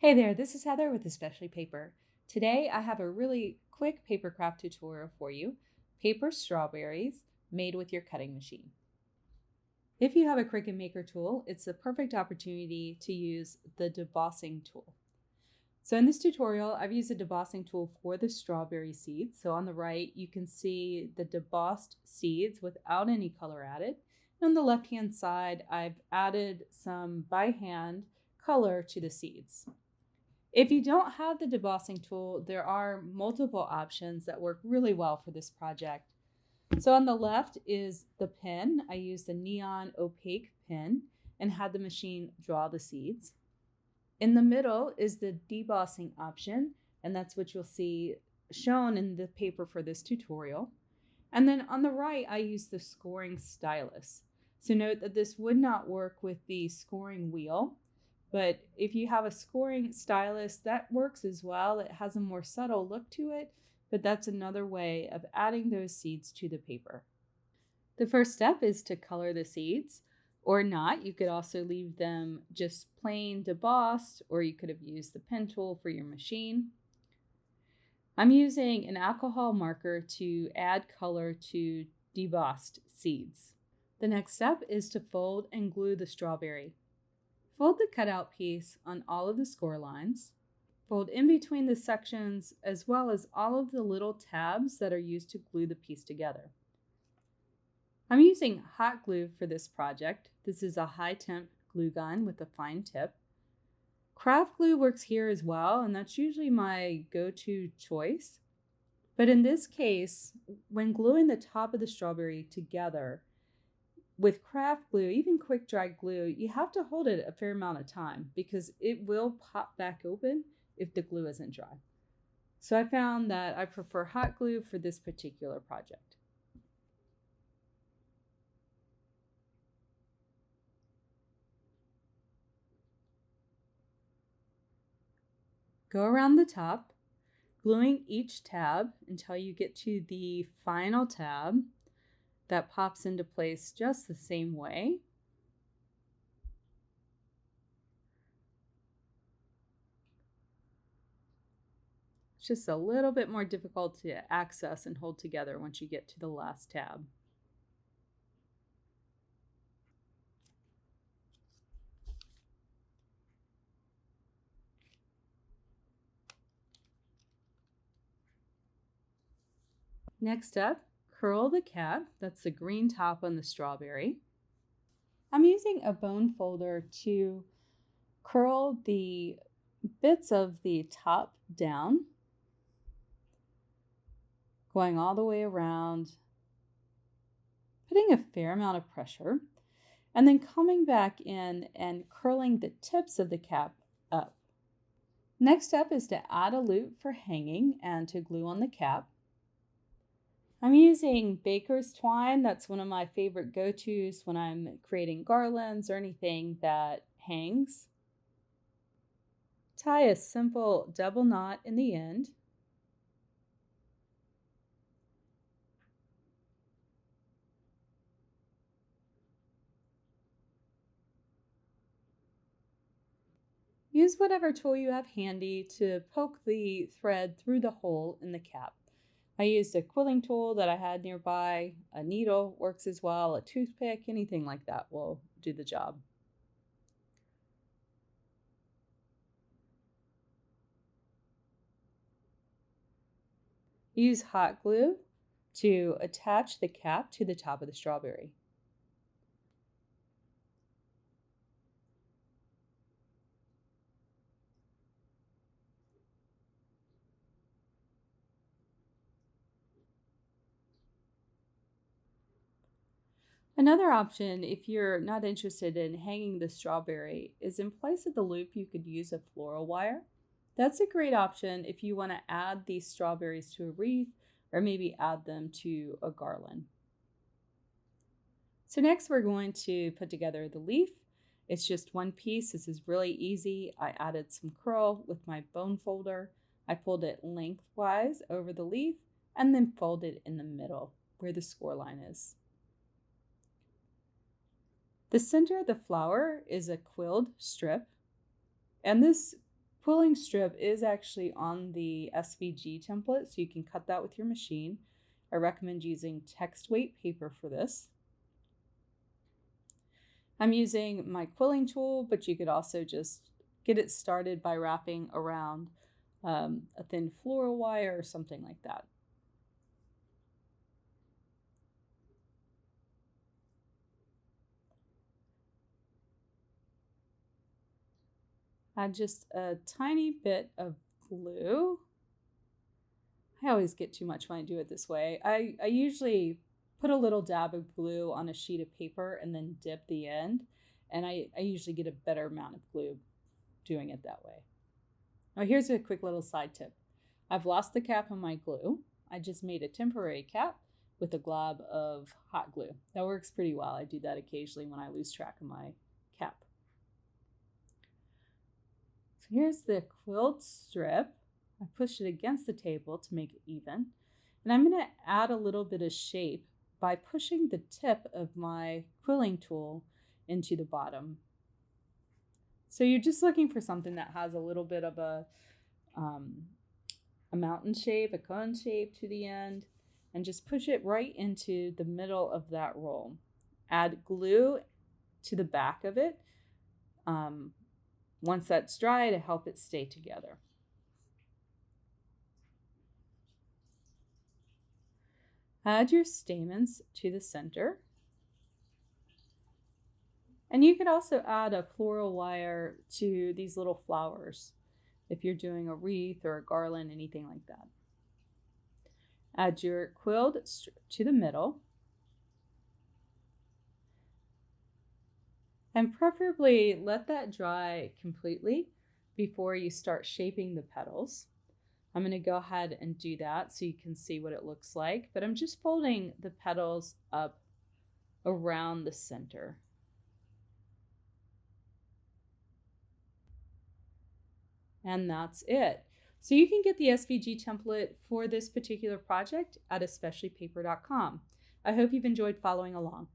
Hey there, this is Heather with Especially Paper. Today I have a really quick paper craft tutorial for you, paper strawberries made with your cutting machine. If you have a Cricut Maker tool, it's the perfect opportunity to use the debossing tool. So in this tutorial, I've used a debossing tool for the strawberry seeds. So on the right, you can see the debossed seeds without any color added. And on the left-hand side, I've added some by hand color to the seeds. If you don't have the debossing tool, there are multiple options that work really well for this project. So on the left is the pen. I used the neon opaque pen and had the machine draw the seeds. In the middle is the debossing option, and that's what you'll see shown in the paper for this tutorial. And then on the right, I use the scoring stylus. So note that this would not work with the scoring wheel. But if you have a scoring stylus, that works as well. It has a more subtle look to it, but that's another way of adding those seeds to the paper. The first step is to color the seeds, or not. You could also leave them just plain debossed, or you could have used the pen tool for your machine. I'm using an alcohol marker to add color to debossed seeds. The next step is to fold and glue the strawberry. Fold the cutout piece on all of the score lines. Fold in between the sections as well as all of the little tabs that are used to glue the piece together. I'm using hot glue for this project. This is a high temp glue gun with a fine tip. Craft glue works here as well, and that's usually my go-to choice. But in this case, when gluing the top of the strawberry together, with craft glue, even quick dry glue, you have to hold it a fair amount of time because it will pop back open if the glue isn't dry. So I found that I prefer hot glue for this particular project. Go around the top, gluing each tab until you get to the final tab that pops into place just the same way. It's just a little bit more difficult to access and hold together once you get to the last tab. Next up, curl the cap. That's the green top on the strawberry. I'm using a bone folder to curl the bits of the top down, going all the way around, putting a fair amount of pressure, and then coming back in and curling the tips of the cap up. Next step is to add a loop for hanging and to glue on the cap. I'm using baker's twine. That's one of my favorite go-tos when I'm creating garlands or anything that hangs. Tie a simple double knot in the end. Use whatever tool you have handy to poke the thread through the hole in the cap. I used a quilling tool that I had nearby. A needle works as well. A toothpick, anything like that will do the job. Use hot glue to attach the cap to the top of the strawberry. Another option, if you're not interested in hanging the strawberry, is in place of the loop, you could use a floral wire. That's a great option if you want to add these strawberries to a wreath or maybe add them to a garland. So next we're going to put together the leaf. It's just one piece. This is really easy. I added some curl with my bone folder. I pulled it lengthwise over the leaf and then folded in the middle where the score line is. The center of the flower is a quilled strip, and this quilling strip is actually on the SVG template, so you can cut that with your machine. I recommend using text weight paper for this. I'm using my quilling tool, but you could also just get it started by wrapping around a thin floral wire or something like that. Add just a tiny bit of glue. I always get too much when I do it this way. I usually put a little dab of glue on a sheet of paper and then dip the end. And I usually get a better amount of glue doing it that way. Now here's a quick little side tip. I've lost the cap on my glue. I just made a temporary cap with a glob of hot glue. That works pretty well. I do that occasionally when I lose track of my cap. So here's the quilt strip. I pushed it against the table to make it even. And I'm going to add a little bit of shape by pushing the tip of my quilling tool into the bottom. So you're just looking for something that has a little bit of a mountain shape, a cone shape to the end, and just push it right into the middle of that roll. Add glue to the back of it once that's dry to help it stay together. Add your stamens to the center. And you could also add a floral wire to these little flowers if you're doing a wreath or a garland, anything like that. Add your quilt to the middle. And preferably let that dry completely before you start shaping the petals. I'm going to go ahead and do that so you can see what it looks like, but I'm just folding the petals up around the center. And that's it. So you can get the SVG template for this particular project at especiallypaper.com. I hope you've enjoyed following along.